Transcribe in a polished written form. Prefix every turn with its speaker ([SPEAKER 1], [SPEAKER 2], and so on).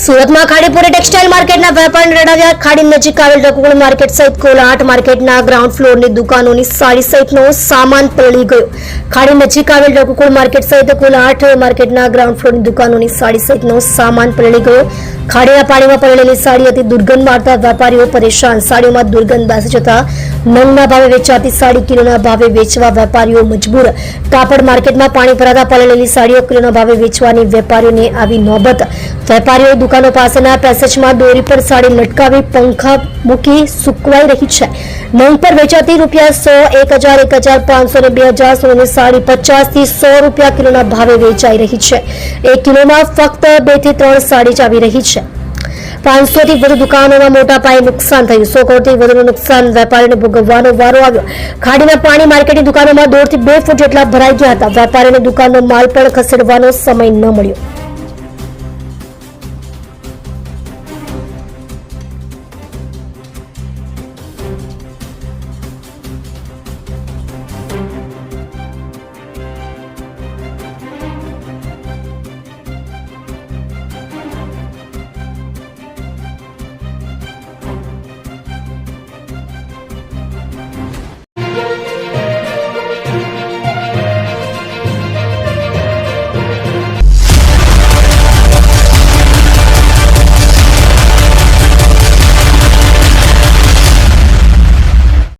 [SPEAKER 1] સુરતમાં ખાડીપુરી ટેક્સટાઇલ માર્કેટના વેપારીને રડાવ્યા. ખાડી નજીક આવેલ રઘુકુળ માર્કેટ સહિત કુલ 8 માર્કેટના ગ્રાઉન્ડ ફ્લોરની દુકાનોની સાડી સહિતનો સામાન પલળી ગયો. ખાડી નજીક આવેલ રઘુકુળ માર્કેટ સહિત કુલ 8 માર્કેટના ગ્રાઉન્ડ ફ્લોરની દુકાનોની સાડી સહિતનો સામાન પલળી ગયો. ખાડીના પાણીમાં પલળેલી સાડી હતી. દુર્ગંધ મારતા વેપારીઓ પરેશાન. સાડીઓમાં દુર્ગંધ બેસી જતા નંગના ભાવે વેચાતી સાડી કિલોના ભાવે વેચવા વેપારીઓ મજબૂર. કાપડ માર્કેટમાં પાણી ભરાતા પલળેલી સાડીઓ કિલોના ભાવે વેચવાની વેપારીઓને આવી નોબત. વેપારીઓ દુકાનો પાસેના પેસેજમાં દોરી પર સાડી લટકાવી પંખા મૂકી સુકવાઈ રહી છે. નંગ પર વેચાતી ₹100, 1000, 1500 અને 2000 સુધીની સાડી 50 થી 100 રૂપિયા કિલોના ભાવે વેચાઈ રહી છે. 1 કિલોમાં ફક્ત 2 થી 3 સાડી જ આવી રહી છે. 500 થી વધુ દુકાનોમાં મોટા પાયે નુકસાન થયું. 100 કરોડથી વધુનું નુકસાન વેપારીઓને ભોગવવાનો વારો આવ્યો. ખાડીના પાણી માર્કેટની દુકાનોમાં 1.5 થી 2 ફૂટ જેટલા ભરાઈ ગયા હતા. વેપારીઓને દુકાનનો માલ પણ ખસેડવાનો સમય ન મળ્યો.